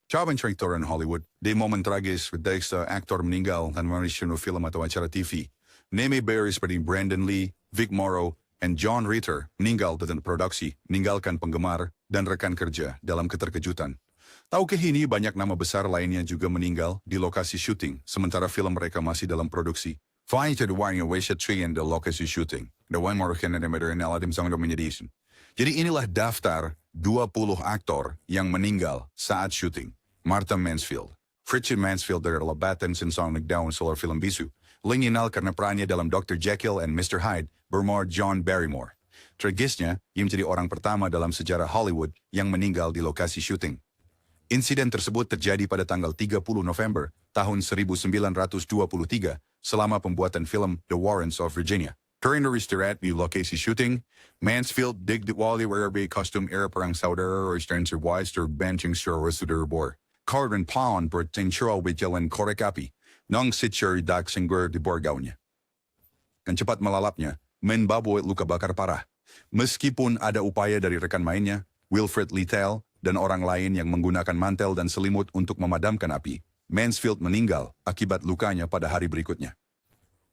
Sabang cerita in Hollywood, di momen tragis ketika aktor meninggal dan menuliskan film atau acara TV. Neme Barry seperti Brandon Lee, Vic Morrow, and John Ritter meninggal dalam produksi, meninggalkan penggemar dan rekan kerja dalam keterkejutan. Tahukah ini banyak nama besar lainnya juga meninggal di lokasi syuting, sementara film mereka masih dalam produksi. Fighter the warning away tree in the lokasi syuting. The one more kilometer in Aladdin Song Domination. Jadi inilah daftar 20 aktor yang meninggal saat syuting. Martha Mansfield. Richard Mansfield dari labatan sinsang nagdaon sa film Bisu. Linginal karena perannya dalam Dr. Jekyll and Mr. Hyde bermor John Barrymore. Tragisnya, ia menjadi orang pertama dalam sejarah Hollywood yang meninggal di lokasi syuting. Insiden tersebut terjadi pada tanggal 30 November tahun 1923 selama pembuatan film The Warrens of Virginia. During the restart di lokasi syuting, Mansfield dig the wally where costume era perang saudara or stands wise to benching sure bor. Carbon pound bertinctural berjalan korek api, nang sitcher dak singgur di borgaunya. Kan cepat melalapnya, membawa luka bakar parah. Meskipun ada upaya dari rekan mainnya, Wilfred Littell, dan orang lain yang menggunakan mantel dan selimut untuk memadamkan api, Mansfield meninggal akibat lukanya pada hari berikutnya.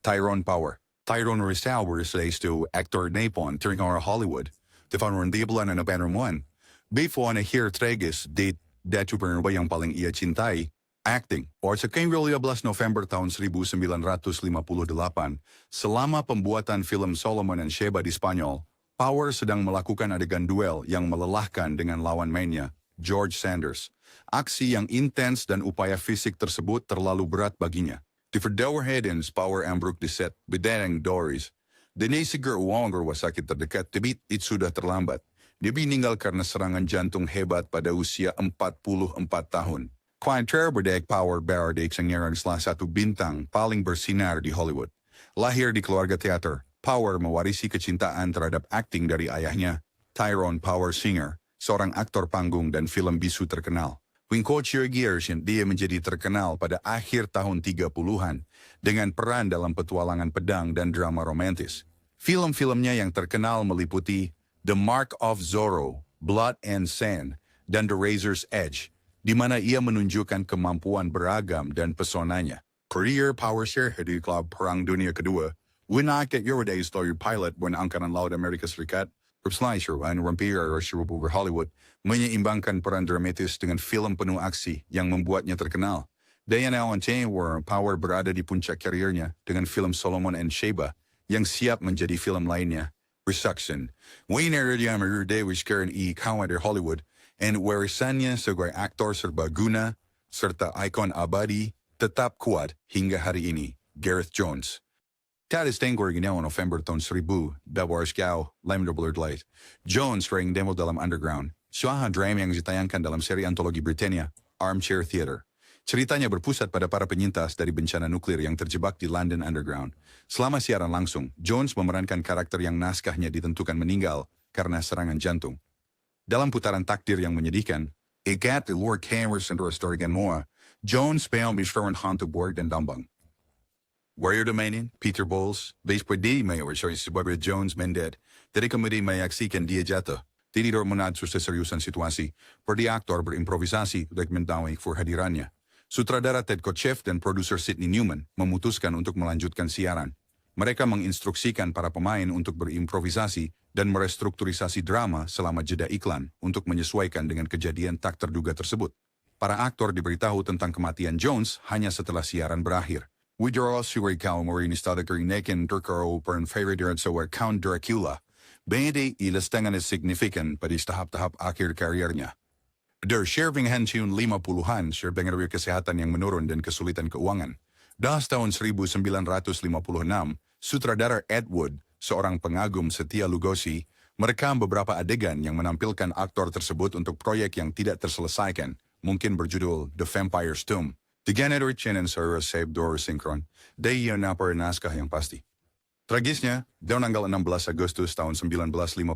Tyrone Power. Tyrone Rousseau relates to actor Napon during our Hollywood. The founder di bulan na Bannerman. Before na here tragis date datu ba yang paling ia cintai, acting. Or sa 15 November tahun 1958, selama pembuatan film Solomon and Sheba di Spanyol, Power sedang melakukan adegan duel yang melelahkan dengan lawan mainnya, George Sanders. Aksi yang intens dan upaya fisik tersebut terlalu berat baginya. Di verdoorheden Power ambruk di set, bedanang Doris. Denesiger Wonger was sakit terdekat, tapi it sudah terlambat. Dia meninggal karena serangan jantung hebat pada usia 44 tahun. Contraire berdek Power Bardek sangyarang salah satu bintang paling bersinar di Hollywood. Lahir di keluarga teater, Power mewarisi kecintaan terhadap acting dari ayahnya, Tyrone Power Singer, seorang aktor panggung dan film bisu terkenal. Winkocher Gears dia menjadi terkenal pada akhir tahun 30-an dengan peran dalam petualangan pedang dan drama romantis. Film-filmnya yang terkenal meliputi The Mark of Zorro, Blood and Sand, dan The Razor's Edge, di mana ia menunjukkan kemampuan beragam dan pesonanya. Career Power Share di klub Perang Dunia Kedua, winakit Euroday story pilot buwan Angkatan Laut Amerika Serikat, Slicer and Vampire or Shirubur Hollywood, menyeimbangkan peran dramatis dengan film penuh aksi yang membuatnya terkenal. Diana Power berada di puncak karirnya dengan film Solomon and Sheba, yang siap menjadi film lainnya. Resuction. Wayne Erediamer Davis Karen E. Kawader Hollywood, and warisannya sebagai aktor serbaguna, serta ikon abadi, tetap kuat hingga hari ini, Gareth Jones. Tadas Tengor ginawa November tahun 1000, Dawars Gao, Lime Blurred Light. Jones ring demo dalam Underground, suaha drama yang ditayangkan dalam seri antologi Britannia, Armchair Theatre. Ceritanya berpusat pada para penyintas dari bencana nuklir yang terjebak di London Underground. Selama siaran langsung, Jones memerankan karakter yang naskahnya ditentukan meninggal karena serangan jantung. Dalam putaran takdir yang menyedihkan, Egat the Lord Cameras and Story and More, Jones found Mr. Hunt to board dan Dambang. Warrior Dominion, Peter Bowles, based di mayor si Barbara Jones Mendet, dari kemudian menyaksikan dia jatuh. Tidak menad sa seriusan situasi, perdi aktor berimprovisasi untuk mendawai for hadirannya. Sutradara Ted Kotcheff dan produser Sidney Newman memutuskan untuk melanjutkan siaran. Mereka menginstruksikan para pemain untuk berimprovisasi dan merestrukturisasi drama selama jeda iklan untuk menyesuaikan dengan kejadian tak terduga tersebut. Para aktor diberitahu tentang kematian Jones hanya setelah siaran berakhir. Withdraw Suway Kao Marini Stadaker Neken Turkaro Pern Favorite so Count Dracula. Bende ilastangan is significant pada tahap-tahap akhir karirnya. Der sharing hansyun 50-an, sharing kesehatan yang menurun dan kesulitan keuangan. Das tahun 1956, sutradara Ed Wood, seorang pengagum setia Lugosi, merekam beberapa adegan yang menampilkan aktor tersebut untuk proyek yang tidak terselesaikan, mungkin berjudul The Vampire's Tomb. Dengan Edward Chen and Sarah Save Door Synchron, dia napar naskah yang pasti. Tragisnya, dalam tanggal 16 Agustus tahun 1956,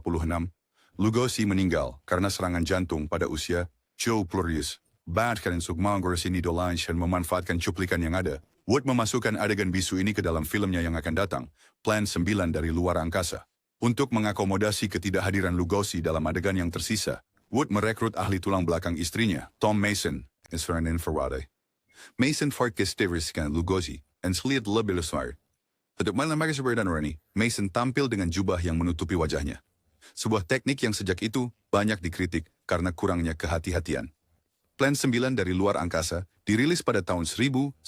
Lugosi meninggal karena serangan jantung pada usia Joe Plurius. Bahkan sugmanggor sini dolange dan memanfaatkan cuplikan yang ada. Wood memasukkan adegan bisu ini ke dalam filmnya yang akan datang, Plan 9 dari Luar Angkasa. Untuk mengakomodasi ketidakhadiran Lugosi dalam adegan yang tersisa, Wood merekrut ahli tulang belakang istrinya, Tom Mason, Israel Farade. Mason Farkas Steverskan Lugosi, and Sliat Labilusmar. Untuk malam magasabar dan Rani, Mason tampil dengan jubah yang menutupi wajahnya. Sebuah teknik yang sejak itu banyak dikritik karena kurangnya kehati-hatian. Plan 9 dari luar angkasa dirilis pada tahun 1959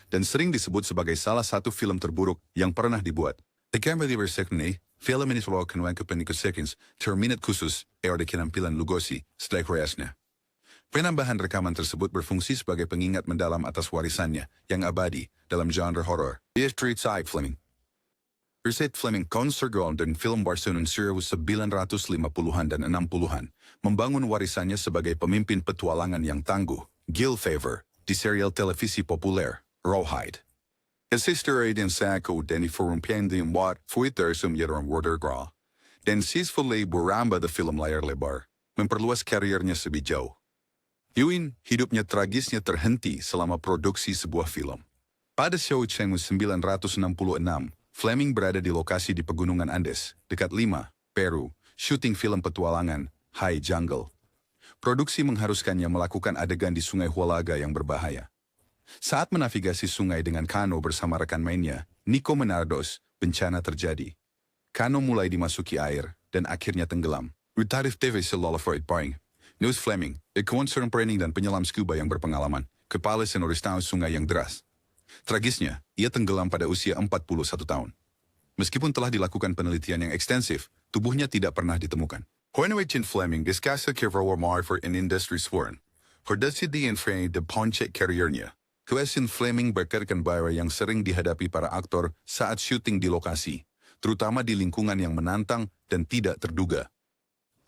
dan sering disebut sebagai salah satu film terburuk yang pernah dibuat. The camera ini, film ini selalu kenwangkapan seconds, terminat khusus, ada penampilan Lugosi setelah kreasnya. Penambahan rekaman tersebut berfungsi sebagai pengingat mendalam atas warisannya yang abadi dalam genre horor. Street Side Fleming. Richard Fleming konsergon dan film Barcelona 1950-an dan 60-an, membangun warisannya sebagai pemimpin petualangan yang tangguh, Gil Favor, di serial televisi populer, Rawhide. Historia din Sako dan ifurumpian din wat fuiter sumyeron Watergraw. Dan sisfulay buramba the film layar lebar, memperluas karirnya sebijau. Yuin, hidupnya tragisnya terhenti selama produksi sebuah film. Pada show 1966, Fleming berada di lokasi di Pegunungan Andes, dekat Lima, Peru, syuting film petualangan, High Jungle. Produksi mengharuskannya melakukan adegan di Sungai Hualaga yang berbahaya. Saat menavigasi sungai dengan kano bersama rekan mainnya, Nico Menardos, bencana terjadi. Kano mulai dimasuki air, dan akhirnya tenggelam. Utarif TV Selolofoid Boeing. News Fleming, concern training dan penyelam scuba yang berpengalaman, kepala senoris tahun sungai yang deras. Tragisnya, ia tenggelam pada usia 41 tahun. Meskipun telah dilakukan penelitian yang ekstensif, tubuhnya tidak pernah ditemukan. Hoenwegen Fleming diskasa kerjasama for in industry sworn. Hordasi di inframe de ponche karirnya. Kuesin Fleming berkaitan bara yang sering dihadapi para aktor saat syuting di lokasi, terutama di lingkungan yang menantang dan tidak terduga.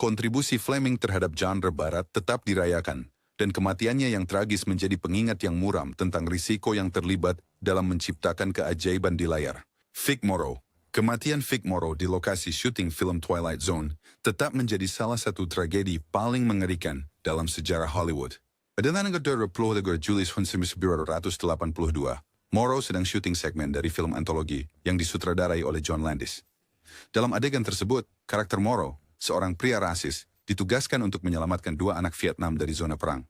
Kontribusi Fleming terhadap genre barat tetap dirayakan, dan kematiannya yang tragis menjadi pengingat yang muram tentang risiko yang terlibat dalam menciptakan keajaiban di layar. Vic Morrow. Kematian Vic Morrow di lokasi syuting film Twilight Zone tetap menjadi salah satu tragedi paling mengerikan dalam sejarah Hollywood. Pada tanggal 20 Juli 1982, Morrow sedang syuting segmen dari film antologi yang disutradarai oleh John Landis. Dalam adegan tersebut, karakter Morrow, seorang pria rasis, ditugaskan untuk menyelamatkan 2 anak Vietnam dari zona perang.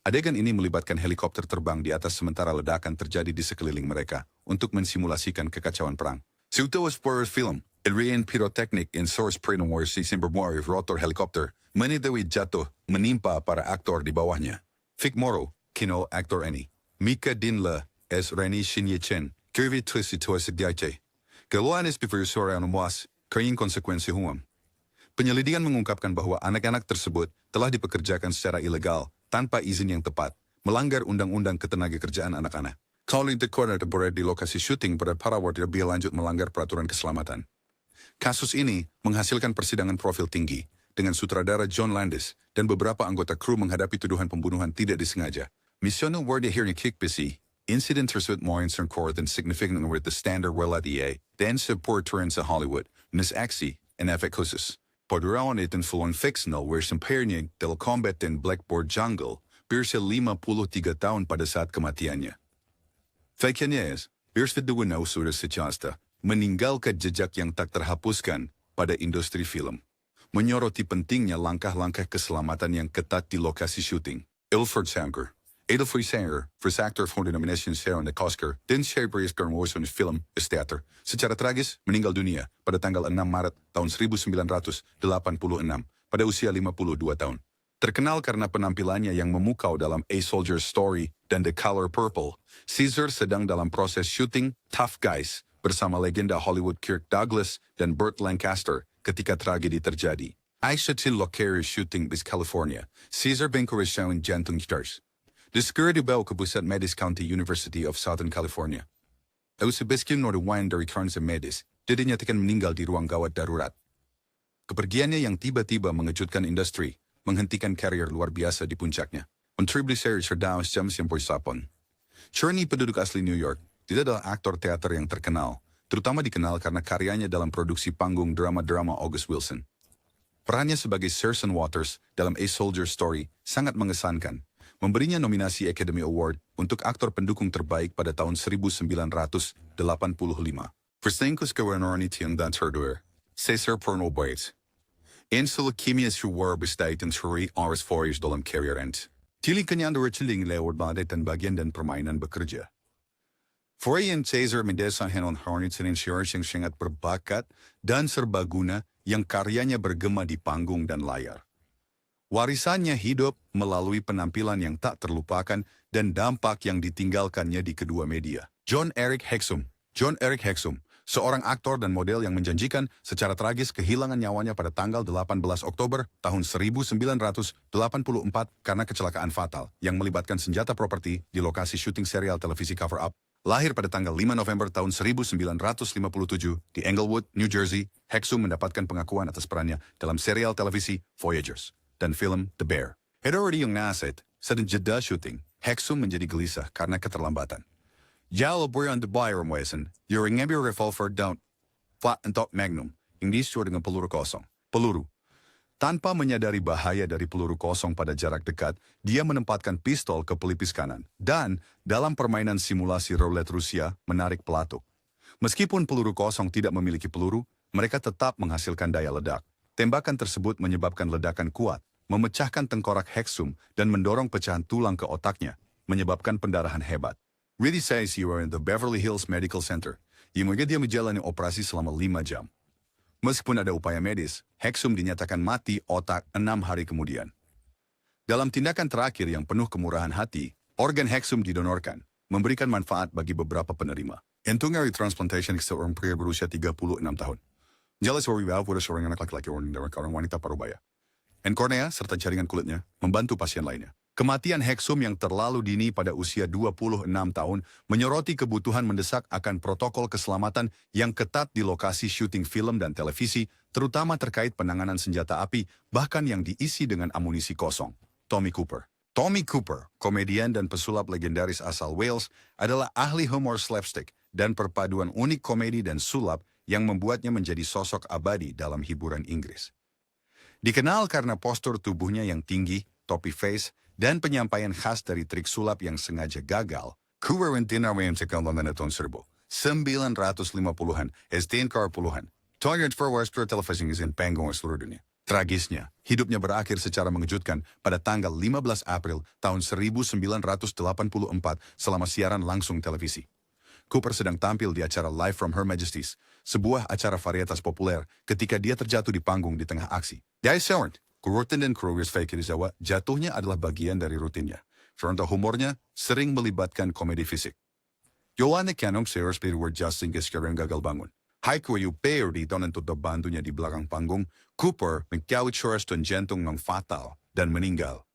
Adegan ini melibatkan helikopter terbang di atas sementara ledakan terjadi di sekeliling mereka untuk mensimulasikan kekacauan perang. Suatu spoiler film, Adrian Pyrotechnic in Source Prenumor si Simbermori rotor helikopter, menidawid jatuh menimpa para aktor di bawahnya. Vic Morrow, kino aktor ini. Mika Dinla, es Reni Shinyechen, Kirvi Twisitoa Sigdiache. Keluhan es bifurusora anumas, kain konsekuensi humam. Penyelidikan mengungkapkan bahwa anak-anak tersebut telah dipekerjakan secara ilegal, tanpa izin yang tepat, melanggar undang-undang ketenagakerjaan anak-anak. Kalau dikorner berada di lokasi syuting pada Parawar lebih lanjut melanggar peraturan keselamatan. Kasus ini menghasilkan persidangan profil tinggi, dengan sutradara John Landis dan beberapa anggota kru menghadapi tuduhan pembunuhan tidak disengaja. Misiono Ward hearing kickbisi, insiden tersebut mengancam dan signifikan with the standard relatie dan support turun sa Hollywood, nes aksi, and efek khusus. Padurawan itin fulang fictional where sempernya del combat in Blackboard Jungle, bersya 53 tahun pada saat kematiannya. Fakanya es, bersya 2 sudah sejasta, meninggalkan jejak yang tak terhapuskan pada industri film. Menyoroti pentingnya langkah-langkah keselamatan yang ketat di lokasi syuting. Ilford Sanger. Edelfrey Sanger, first actor for the nomination Sarah on the Oscar, dan Sherbrooke Garmoson film is Theater, secara tragis meninggal dunia pada tanggal 6 Maret tahun 1986 pada usia 52 tahun. Terkenal karena penampilannya yang memukau dalam A Soldier's Story dan The Color Purple, Caesar sedang dalam proses syuting Tough Guys bersama legenda Hollywood Kirk Douglas dan Burt Lancaster ketika tragedi terjadi. Aisha Lockery shooting di California, Caesar Benkorishawan jantung stars. Diskur dibawa ke pusat medis County University of Southern California. Eusebeskin Nordewind dari Karnsa Medis, dia dinyatakan meninggal di ruang gawat darurat. Kepergiannya yang tiba-tiba mengejutkan industri, menghentikan karier luar biasa di puncaknya. Menteri Blisari Cerdaus James yang Sapon. Cherney penduduk asli New York, dia adalah aktor teater yang terkenal, terutama dikenal karena karyanya dalam produksi panggung drama-drama August Wilson. Perannya sebagai Serson Waters dalam A Soldier's Story sangat mengesankan, memberinya nominasi Academy Award untuk aktor pendukung terbaik pada tahun 1985. Verstengkus kewenarnitian dan terduer, Caesar Pernal Bates. Insula Kimia Suwar Bestait and Turi Ars Forias dalam Carrier End. Cili kenyandura ciling lewat badai dan bagian dan permainan bekerja. Florian Caesar Mendoza Henon Hornets and Insurance yang sangat berbakat dan serbaguna yang karyanya bergema di panggung dan layar. Warisannya hidup melalui penampilan yang tak terlupakan dan dampak yang ditinggalkannya di kedua media. John Eric Hexum, seorang aktor dan model yang menjanjikan, secara tragis kehilangan nyawanya pada tanggal 18 Oktober tahun 1984 karena kecelakaan fatal yang melibatkan senjata properti di lokasi syuting serial televisi Cover Up. Lahir pada tanggal 5 November tahun 1957 di Englewood, New Jersey, Hexum mendapatkan pengakuan atas perannya dalam serial televisi Voyagers dan film The Bear. Edward yung nasit, sa jeda syuting, Hexum menjadi gelisah karena keterlambatan. Jauh berian the buyer Wesen, yung ngambil revolver down, flat entok magnum, yang diisi dengan peluru kosong. Peluru. Tanpa menyadari bahaya dari peluru kosong pada jarak dekat, dia menempatkan pistol ke pelipis kanan. Dan, dalam permainan simulasi roulette Rusia, menarik pelatuk. Meskipun peluru kosong tidak memiliki peluru, mereka tetap menghasilkan daya ledak. Tembakan tersebut menyebabkan ledakan kuat, memecahkan tengkorak Hexum dan mendorong pecahan tulang ke otaknya, menyebabkan pendarahan hebat. Really says you are in the Beverly Hills Medical Center. Hingga dia menjalani operasi selama 5 jam. Meskipun ada upaya medis, Hexum dinyatakan mati otak 6 hari kemudian. Dalam tindakan terakhir yang penuh kemurahan hati, organ Hexum didonorkan, memberikan manfaat bagi beberapa penerima. Entungnya retransplantation ke seorang pria berusia 36 tahun. Jelas wawibaw pada seorang anak laki-laki orang wanita parubaya. Kornea serta jaringan kulitnya membantu pasien lainnya. Kematian Hexum yang terlalu dini pada usia 26 tahun menyoroti kebutuhan mendesak akan protokol keselamatan yang ketat di lokasi syuting film dan televisi, terutama terkait penanganan senjata api, bahkan yang diisi dengan amunisi kosong. Tommy Cooper, komedian dan pesulap legendaris asal Wales, adalah ahli humor slapstick dan perpaduan unik komedi dan sulap yang membuatnya menjadi sosok abadi dalam hiburan Inggris. Dikenal karena postur tubuhnya yang tinggi, topi face, dan penyampaian khas dari trik sulap yang sengaja gagal, Cooper tinawin sa kalungan na tahun 1950-an, STN-40-an, target for Western Television in panggung seluruh dunia. Tragisnya, hidupnya berakhir secara mengejutkan pada tanggal 15 April tahun 1984 selama siaran langsung televisi. Cooper sedang tampil di acara Live from Her Majesty's, sebuah acara varietas populer ketika dia terjatuh di panggung di tengah aksi. Dia sound, kurutin dan Kruger's fake Jawa, jatuhnya adalah bagian dari rutinnya. Serta humornya sering melibatkan komedi fisik. Yolanda Canong Sayers Peter Justin sekarang gagal bangun. Haiku yu pair dito ng bantunya di belakang panggung, Cooper mengkawit syuras dan jantung ng fatal dan meninggal.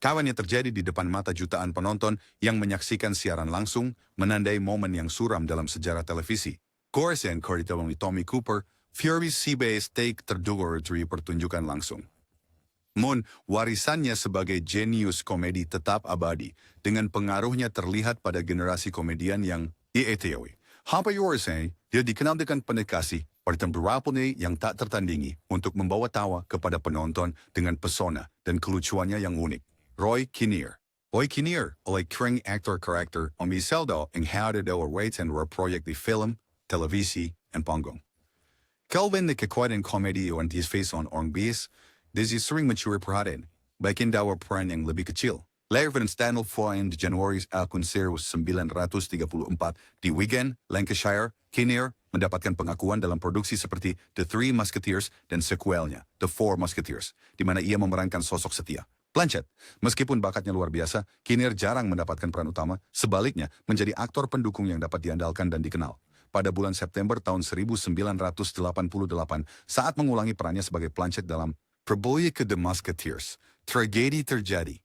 Kawannya terjadi di depan mata jutaan penonton yang menyaksikan siaran langsung, menandai momen yang suram dalam sejarah televisi. Korsen ditolong di Tommy Cooper, Fury Seabass take terduga dari pertunjukan langsung. Warisannya sebagai jenius komedi tetap abadi, dengan pengaruhnya terlihat pada generasi komedian yang dietahui. Hampa Yorsen, dia dikenal dengan pendekasi pada berapalnya yang tak tertandingi untuk membawa tawa kepada penonton dengan pesona dan kelucuannya yang unik. Roy Kinnear, oleh kering aktor-karakter umisaldo ang hawdado rates and project di film, televisi, and panggung. Kelvin na kekuatan komedi o antis-face on bis, desi sering mencuri perhatian, bakin dawa peran yang lebih kecil. Lahir pada Stanley Foyn di Januari 1934 di Wigan, Lancashire, Kinnear mendapatkan pengakuan dalam produksi seperti The Three Musketeers dan sequelnya, The Four Musketeers, di mana ia memerankan sosok setia. Blanchett, meskipun bakatnya luar biasa, Kinnear jarang mendapatkan peran utama, sebaliknya menjadi aktor pendukung yang dapat diandalkan dan dikenal. Pada bulan September tahun 1988, saat mengulangi perannya sebagai Blanchett dalam Perboya ke The Musketeers, tragedi terjadi.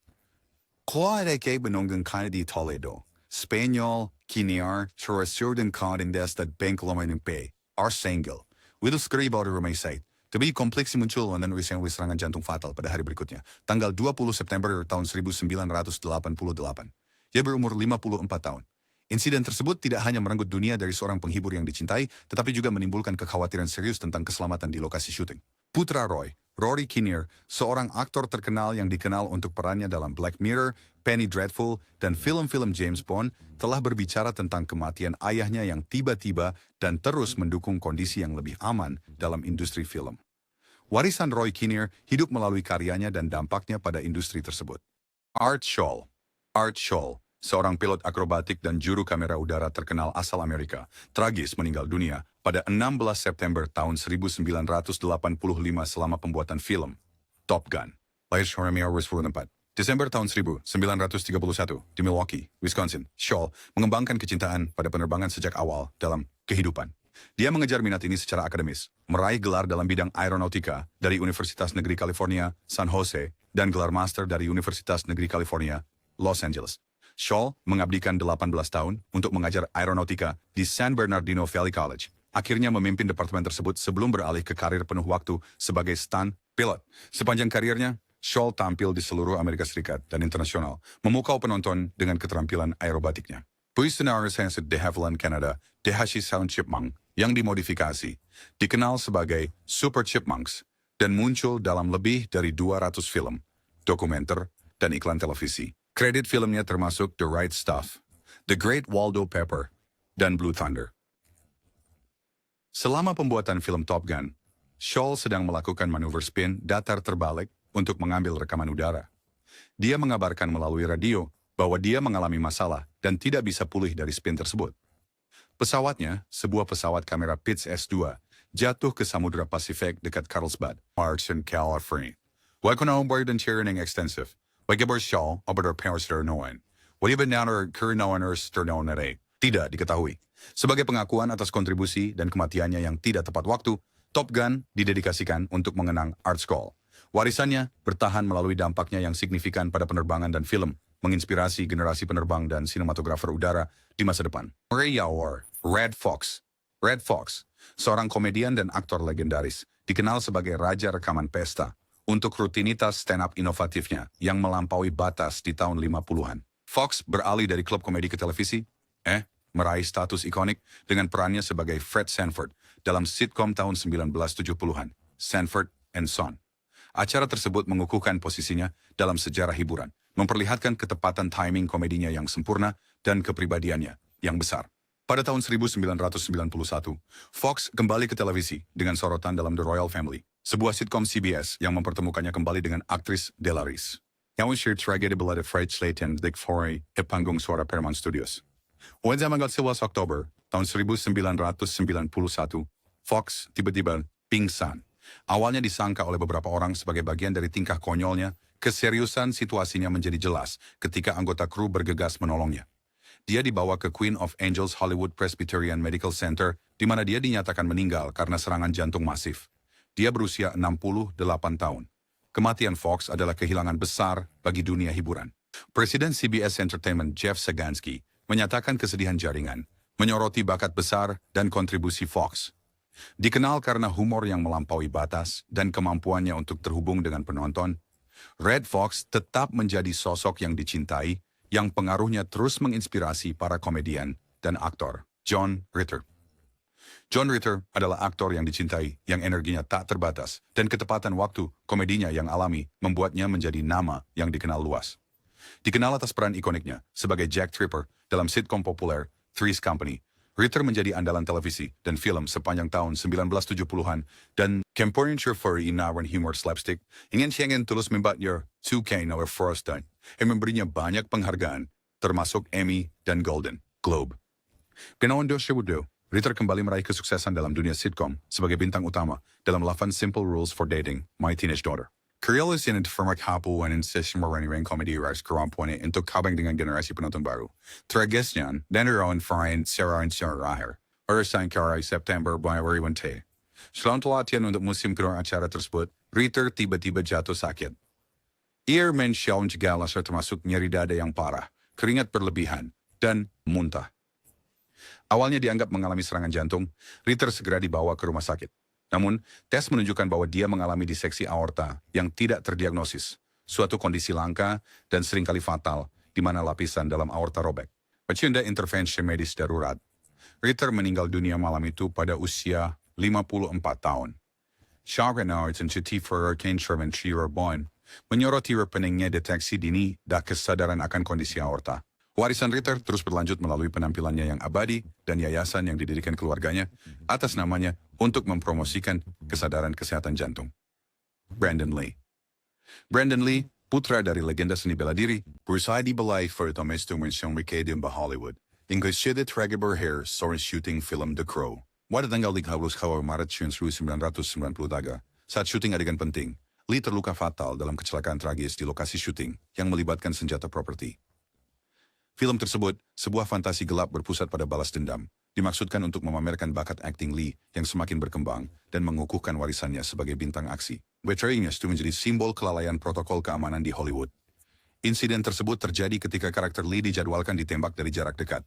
Kuala kay benonggang kana di Toledo, Spanyol, Kinnear, Chorasurdang Condindes at Bengkoloman ng Pay, Arsengal. With skribaw di rumay site. Tapi kompleks muncul dan serangan jantung fatal pada hari berikutnya, tanggal 20 September tahun 1988. Ia berumur 54 tahun. Insiden tersebut tidak hanya merenggut dunia dari seorang penghibur yang dicintai, tetapi juga menimbulkan kekhawatiran serius tentang keselamatan di lokasi syuting. Putra Roy, Rory Kinnear, seorang aktor terkenal yang dikenal untuk perannya dalam Black Mirror, Penny Dreadful, dan film-film James Bond, telah berbicara tentang kematian ayahnya yang tiba-tiba dan terus mendukung kondisi yang lebih aman dalam industri film. Warisan Roy Kinnear hidup melalui karyanya dan dampaknya pada industri tersebut. Art Scholl. Art Scholl, seorang pilot akrobatik dan juru kamera udara terkenal asal Amerika, tragis meninggal dunia pada 16 September tahun 1985 selama pembuatan film Top Gun. Lahir 24 Desember tahun 1931 di Milwaukee, Wisconsin. Scholl mengembangkan kecintaan pada penerbangan sejak awal dalam kehidupan. Dia mengejar minat ini secara akademis, meraih gelar dalam bidang aeronautika dari Universitas Negeri California, San Jose, dan gelar master dari Universitas Negeri California, Los Angeles. Scholl mengabdikan 18 tahun untuk mengajar aeronautika di San Bernardino Valley College. Akhirnya memimpin departemen tersebut sebelum beralih ke karir penuh waktu sebagai stunt pilot. Sepanjang karirnya, Scholl tampil di seluruh Amerika Serikat dan internasional, memukau penonton dengan keterampilan aerobatiknya. Puis senarisnya de Havilland, Canada, Dehashi Sound Chipmunk, yang dimodifikasi, dikenal sebagai Super Chipmunks, dan muncul dalam lebih dari 200 film, dokumenter, dan iklan televisi. Kredit filmnya termasuk The Right Stuff, The Great Waldo Pepper, dan Blue Thunder. Selama pembuatan film Top Gun, Scholl sedang melakukan manuver spin datar terbalik untuk mengambil rekaman udara. Dia mengabarkan melalui radio bahwa dia mengalami masalah dan tidak bisa pulih dari spin tersebut. Pesawatnya, sebuah pesawat kamera Pitts S2, jatuh ke Samudra Pasifik dekat Carlsbad, Martin, California. Wakunaumbar dan Chirining Extensive. Bagaimana Scholl obat Noan. Wadibenaner Kurnoaner Sternonere. Tidak diketahui. Sebagai pengakuan atas kontribusi dan kematiannya yang tidak tepat waktu, Top Gun didedikasikan untuk mengenang Art Scholl. Warisannya bertahan melalui dampaknya yang signifikan pada penerbangan dan film, menginspirasi generasi penerbang dan sinematografer udara di masa depan. Ray Yawar, Red Fox. Red Fox, seorang komedian dan aktor legendaris, dikenal sebagai raja rekaman pesta untuk rutinitas stand-up inovatifnya yang melampaui batas di tahun 50-an. Fox beralih dari klub komedi ke televisi, meraih status ikonik dengan perannya sebagai Fred Sanford dalam sitkom tahun 1970-an, Sanford and Son. Acara tersebut mengukuhkan posisinya dalam sejarah hiburan, memperlihatkan ketepatan timing komedinya yang sempurna dan kepribadiannya yang besar. Pada tahun 1991, Fox kembali ke televisi dengan sorotan dalam The Royal Family, sebuah sitkom CBS yang mempertemukannya kembali dengan aktris Della Reese. Yang share tragedi belada Fred Slayton Dick Foray di panggung suara Paramount Studios. Pada tanggal 11 Oktober tahun 1991, Fox tiba-tiba pingsan. Awalnya disangka oleh beberapa orang sebagai bagian dari tingkah konyolnya, keseriusan situasinya menjadi jelas ketika anggota kru bergegas menolongnya. Dia dibawa ke Queen of Angels Hollywood Presbyterian Medical Center, di mana dia dinyatakan meninggal karena serangan jantung masif. Dia berusia 68 tahun. Kematian Fox adalah kehilangan besar bagi dunia hiburan. Presiden CBS Entertainment Jeff Sagansky menyatakan kesedihan jaringan, menyoroti bakat besar dan kontribusi Fox. Dikenal karena humor yang melampaui batas dan kemampuannya untuk terhubung dengan penonton, Red Fox tetap menjadi sosok yang dicintai, yang pengaruhnya terus menginspirasi para komedian dan aktor. John Ritter. John Ritter adalah aktor yang dicintai, yang energinya tak terbatas, dan ketepatan waktu komedinya yang alami membuatnya menjadi nama yang dikenal luas. Dikenal atas peran ikoniknya sebagai Jack Tripper dalam sitkom populer Three's Company, Ritter menjadi andalan televisi dan film sepanjang tahun 1970-an dan Campornian for inawan humor slapstick, ingin tulus membuatnya 2K nomor Frosted, yang memberinya banyak penghargaan, termasuk Emmy dan Golden Globe. Kenawan 2002, Ritter kembali meraih kesuksesan dalam dunia sitkom sebagai bintang utama dalam 8 Simple Rules for Dating, My Teenage Daughter. Karyawan yang hapu dan session marani komedi ras kerampuannya untuk kabang dengan generasi penonton baru. Tragisnya, dan rawan Fine Sarah and Sarah Rahir. Urusan karai September Januari 20. Setelah latihan untuk musim kedua acara tersebut, Ritter tiba-tiba jatuh sakit. Ia mensyawang segala termasuk nyeri dada yang parah, keringat berlebihan, dan muntah. Awalnya dianggap mengalami serangan jantung, Ritter segera dibawa ke rumah sakit. Namun, tes menunjukkan bahwa dia mengalami diseksi aorta yang tidak terdiagnosis, suatu kondisi langka dan seringkali fatal, di mana lapisan dalam aorta robek. Pasca intervensi medis darurat, Ritter meninggal dunia malam itu pada usia 54 tahun. Sharenards and Chitifer Kencherman Shirabon menyoroti pentingnya deteksi dini dan kesadaran akan kondisi aorta. Warisan Ritter terus berlanjut melalui penampilannya yang abadi dan yayasan yang didirikan keluarganya atas namanya untuk mempromosikan kesadaran kesehatan jantung. Brandon Lee. Brandon Lee putra dari legenda seni bela diri, berusaha dibelai för att mest mensyong Ricadia ba Hollywood. Ingkay siya berhair story shooting film The Crow. Wada tanggal 30 Maret 1990 saat syuting adegan penting, Lee terluka fatal dalam kecelakaan tragis di lokasi syuting yang melibatkan senjata properti. Film tersebut, sebuah fantasi gelap berpusat pada balas dendam, dimaksudkan untuk memamerkan bakat akting Lee yang semakin berkembang dan mengukuhkan warisannya sebagai bintang aksi. Betrayingnya itu menjadi simbol kelalaian protokol keamanan di Hollywood. Insiden tersebut terjadi ketika karakter Lee dijadwalkan ditembak dari jarak dekat.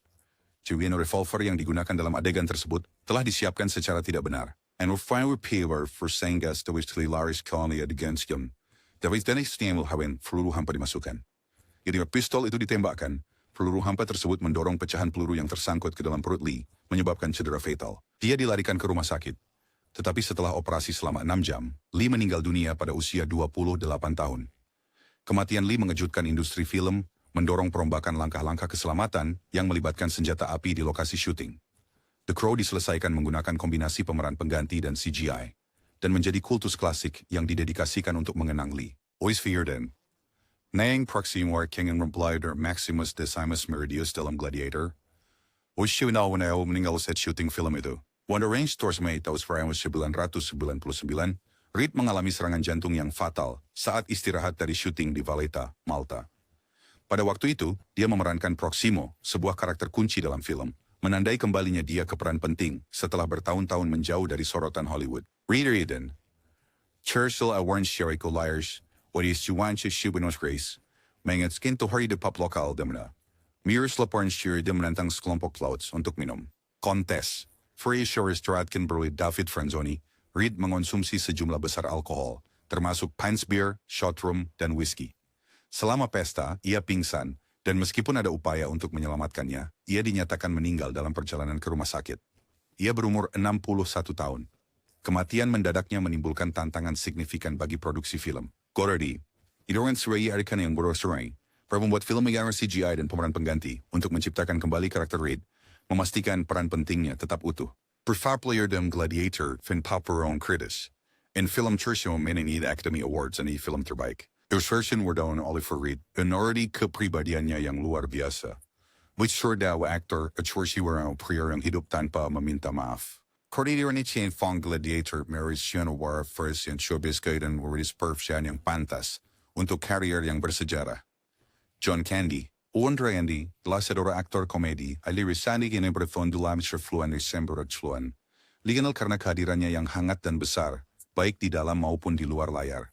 Ciwiano revolver yang digunakan dalam adegan tersebut telah disiapkan secara tidak benar. And final paper for Sengas Tawistli Laris Colony against him. David Dennis Stamel Hawin, peluru hampa dimasukkan. Ketika pistol itu ditembakkan, peluru hampa tersebut mendorong pecahan peluru yang tersangkut ke dalam perut Lee, menyebabkan cedera fatal. Dia dilarikan ke rumah sakit. Tetapi setelah operasi selama 6 jam, Lee meninggal dunia pada usia 28 tahun. Kematian Lee mengejutkan industri film, mendorong perombakan langkah-langkah keselamatan yang melibatkan senjata api di lokasi syuting. The Crow diselesaikan menggunakan kombinasi pemeran pengganti dan CGI, dan menjadi kultus klasik yang didedikasikan untuk mengenang Lee. Ois Vierden. Nang Proximor King and Remplider Maximus Decimus Meridius dalam Gladiator. Ois Siwinawanao meninggal set syuting film itu. Wonder Range Tours May tahun 1999, Reed mengalami serangan jantung yang fatal saat istirahat dari syuting di Valletta, Malta. Pada waktu itu, dia memerankan Proximo, sebuah karakter kunci dalam film, menandai kembalinya dia ke peran penting setelah bertahun-tahun menjauh dari sorotan Hollywood. Reader Eden. Churchill Awards Sheriko Liars, what is Juancha Shibunos Grace, mengat skin to hari de pop lokal demna. Mirrors laporan shiri de menantang sekelompok clouds untuk minum. Kontes. Free Shores Stratkin Berli David Franzoni, Reed mengonsumsi sejumlah besar alkohol, termasuk pints beer, shot rum, dan whisky. Selama pesta, ia pingsan, dan meskipun ada upaya untuk menyelamatkannya, ia dinyatakan meninggal dalam perjalanan ke rumah sakit. Ia berumur 61 tahun. Kematian mendadaknya menimbulkan tantangan signifikan bagi produksi film. Gordy, Idoran Surai Arikan yang bersurai, para membuat film yang CGI dan pemeran pengganti untuk menciptakan kembali karakter Reed, memastikan peran pentingnya tetap utuh. Prefer player dem Gladiator, Fin Paparon Critis. In film Tertium menini Academy Awards ani film terbaik. Illustration Wardon Oliver Reed, minority kepribadiannya yang luar biasa. Which sure daw actor at Chorsi Warang prior yang hidup tanpa meminta maaf. Coordinator ni Chain Fong Gladiator marries Shiano War first and showbiz kaidan waris perf siya niyang pantas untuk karir yang bersejarah. John Candy, Andre Andy, lasadora aktor komedi, alirisani kinebrethon dulamish fluan December at fluan. Liganal karena kehadirannya yang hangat dan besar, baik di dalam maupun di luar layar.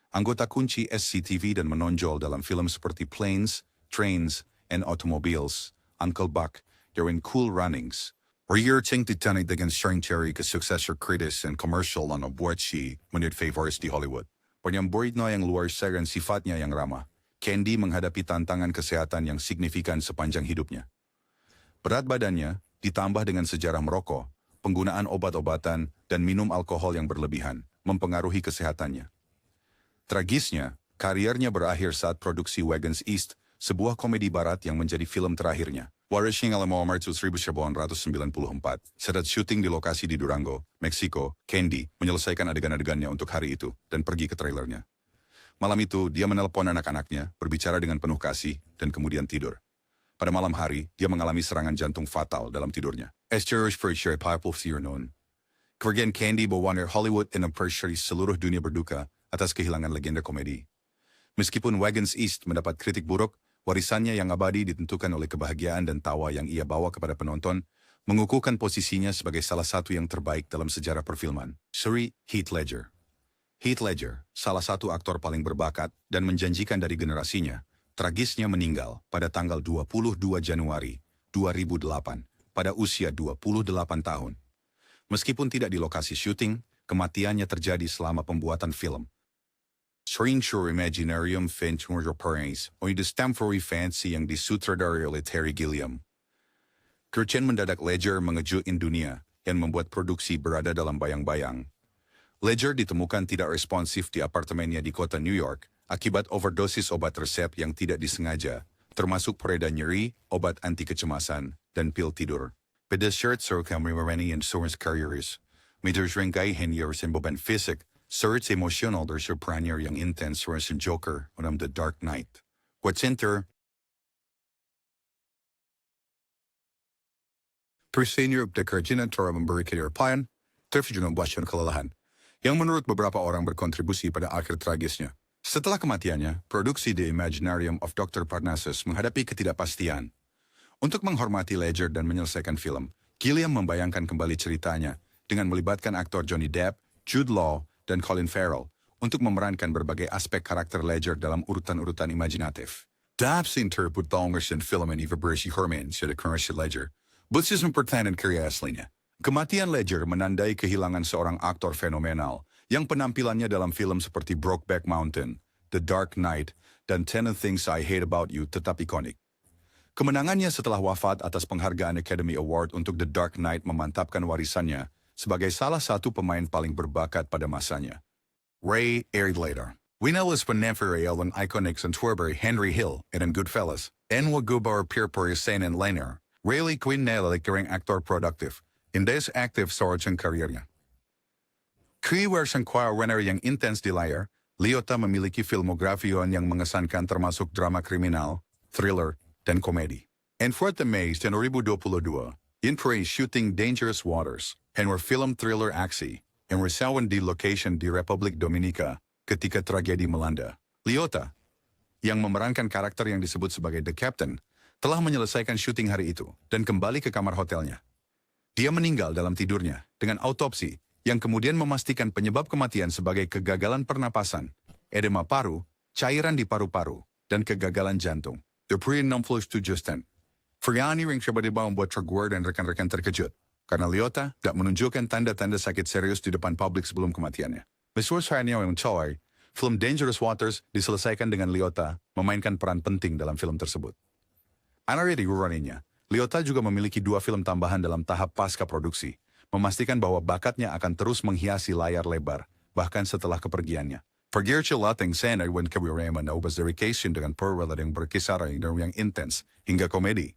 Anggota kunci SCTV dan menonjol dalam film seperti Planes, Trains, and Automobiles, Uncle Buck, Darren Cool Runnings. Reyearching Titanic dengan Sharon Cherry ke successor kritis and commercial on buat si menurut favorites di Hollywood. Penyamburit na yang luar saran sifatnya yang ramah, Candy menghadapi tantangan kesehatan yang signifikan sepanjang hidupnya. Berat badannya, ditambah dengan sejarah merokok, penggunaan obat-obatan, dan minum alkohol yang berlebihan, mempengaruhi kesehatannya. Tragisnya, karirnya berakhir saat produksi Wagons East, sebuah komedi barat yang menjadi film terakhirnya. Warishing Alamo Maret 1994, saat syuting di lokasi di Durango, Meksiko, Candy menyelesaikan adegan-adegannya untuk hari itu dan pergi ke trailernya. Malam itu, dia menelpon anak-anaknya, berbicara dengan penuh kasih, dan kemudian tidur. Pada malam hari, dia mengalami serangan jantung fatal dalam tidurnya. Esther Spercher Pipe Noon. Kemudian Candy bawa Hollywood dan seluruh dunia berduka atas kehilangan legenda komedi. Meskipun Wagons East mendapat kritik buruk, warisannya yang abadi ditentukan oleh kebahagiaan dan tawa yang ia bawa kepada penonton, mengukuhkan posisinya sebagai salah satu yang terbaik dalam sejarah perfilman. Suri Heath Ledger. Heath Ledger, salah satu aktor paling berbakat dan menjanjikan dari generasinya, tragisnya meninggal pada tanggal 22 Januari 2008 pada usia 28 tahun. Meskipun tidak di lokasi syuting, kematiannya terjadi selama pembuatan film. Strange Imaginarium Venture Paris, o The Stamford Fancy yang disutradari oleh Terry Gilliam. Kerjaan mendadak Ledger mengejutkan dunia dan membuat produksi berada dalam bayang-bayang. Ledger ditemukan tidak responsif di apartemennya di kota New York akibat overdosis obat resep yang tidak disengaja, termasuk pereda nyeri, obat anti kecemasan, dan pil tidur. Pada shirt so kami merani insurance carriers, meters ringkai hanyar semboban fisik, Search emotional there's your pioneer yang intense whereas yung Joker on The Dark Knight. What's enter? Presenior of the Coordinator of American Plan, terfijun ng basyon kalalahan, yang menurut beberapa orang berkontribusi pada akhir tragisnya. Setelah kematiannya, produksi The Imaginarium of Dr. Parnassus menghadapi ketidakpastian. Untuk menghormati Ledger dan menyelesaikan film, Gilliam membayangkan kembali ceritanya dengan melibatkan aktor Johnny Depp, Jude Law, dan Colin Farrell untuk memerankan berbagai aspek karakter Ledger dalam urutan-urutan imajinatif. Dapat interpretasi film ini versi Herman pada karakter Ledger, bukan mempertahankan karya aslinya. Kematian Ledger menandai kehilangan seorang aktor fenomenal yang penampilannya dalam film seperti Brokeback Mountain, The Dark Knight, dan 10 Things I Hate About You tetap ikonik. Kemenangannya setelah wafat atas penghargaan Academy Award untuk The Dark Knight memantapkan warisannya sebagai salah satu pemain paling berbakat pada masanya. Ray Earnhardt. We know as Penneferel and iconics and Twerberry Henry Hill and Goodfellas, and Wagubar Pierpor Sane and Lanier, Rayleigh Quinn Nelly kering aktor produktif, indes active storage ang karyernya. Keywords sang choir runner yang intens di layar, Liotta memiliki filmografion yang mengesankan termasuk drama kriminal, thriller, dan komedi. And for the May 2022, in praise shooting Dangerous Waters, and were film thriller aksi, and resawan di location di Republik Dominika ketika tragedi melanda. Liotta, yang memerankan karakter yang disebut sebagai The Captain, telah menyelesaikan syuting hari itu dan kembali ke kamar hotelnya. Dia meninggal dalam tidurnya dengan autopsi yang kemudian memastikan penyebab kematian sebagai kegagalan pernapasan, edema paru, cairan di paru-paru, dan kegagalan jantung. The pre-67 Justin. Friani ring tiba-tiba membuat Triguard dan rekan-rekan terkejut, karena Liotta tak menunjukkan tanda-tanda sakit serius di depan publik sebelum kematiannya. Meskipun hanya yang mencoy, film Dangerous Waters diselesaikan dengan Liotta memainkan peran penting dalam film tersebut. Anari di uraninya, Liotta juga memiliki 2 film tambahan dalam tahap pasca produksi, memastikan bahwa bakatnya akan terus menghiasi layar lebar, bahkan setelah kepergiannya. Pergirce lating sana when kabirema na ubas dedication dengan perwala yang berkisar yang intens hingga komedi.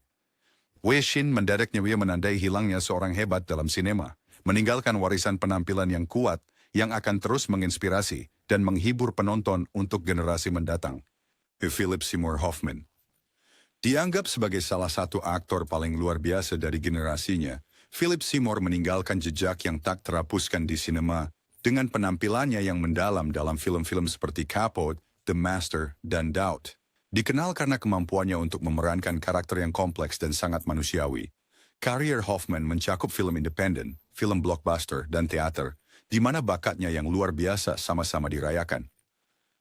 Weshin mendadaknya ia menandai hilangnya seorang hebat dalam sinema, meninggalkan warisan penampilan yang kuat yang akan terus menginspirasi dan menghibur penonton untuk generasi mendatang. Philip Seymour Hoffman. Dianggap sebagai salah satu aktor paling luar biasa dari generasinya, Philip Seymour meninggalkan jejak yang tak terhapuskan di sinema dengan penampilannya yang mendalam dalam film-film seperti Capote, The Master, dan Doubt. Dikenal karena kemampuannya untuk memerankan karakter yang kompleks dan sangat manusiawi. Karier Hoffman mencakup film independen, film blockbuster, dan teater, di mana bakatnya yang luar biasa sama-sama dirayakan.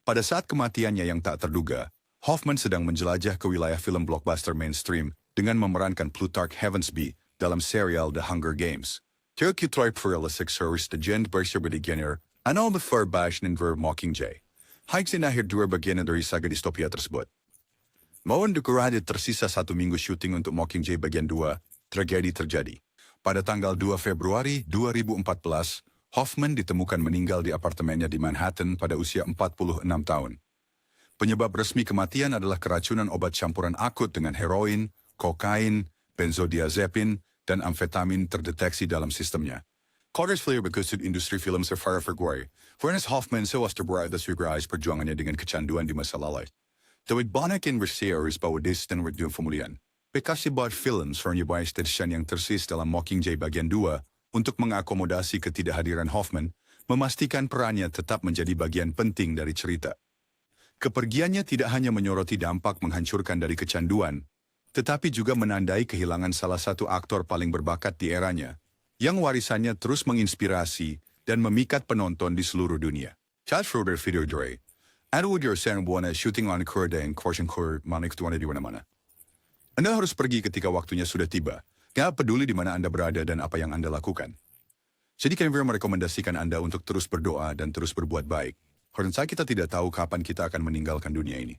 Pada saat kematiannya yang tak terduga, Hoffman sedang menjelajah ke wilayah film blockbuster mainstream dengan memerankan Plutarch Heavensbee dalam serial The Hunger Games. Terkutrai Pluralistic Service the Gent Berserbediginer, ano before bash ng verb Mockingjay. High sinahir 2 bagian dari saga distopia tersebut. Mauan dekorasi tersisa 1 minggu syuting untuk Mockingjay bagian 2, tragedi terjadi. Pada tanggal 2 Februari 2014, Hoffman ditemukan meninggal di apartemennya di Manhattan pada usia 46 tahun. Penyebab resmi kematian adalah keracunan obat campuran akut dengan heroin, kokain, benzodiazepin, dan amfetamin terdeteksi dalam sistemnya. Carter's Flair berkusut industri film Sapphire Februari, Furnace Hoffman sewas terberat atas perjuangannya dengan kecanduan di masa lalu. Tawid banyak investigators bahwa distan reduce pemulihan. Bekasi buat film sernya bias tension yang tersis dalam Mockingjay bagian 2 untuk mengakomodasi ketidakhadiran Hoffman, memastikan perannya tetap menjadi bagian penting dari cerita. Kepergiannya tidak hanya menyoroti dampak menghancurkan dari kecanduan, tetapi juga menandai kehilangan salah satu aktor paling berbakat di eranya, yang warisannya terus menginspirasi dan memikat penonton di seluruh dunia. Chad Schroeder Video Dre, Edward Yersen buana shooting on Kurda and Korsen Kur manik tuan di mana-mana. Anda harus pergi ketika waktunya sudah tiba, gak peduli di mana Anda berada dan apa yang Anda lakukan. Jadi kami merekomendasikan Anda untuk terus berdoa dan terus berbuat baik, karena kita tidak tahu kapan kita akan meninggalkan dunia ini.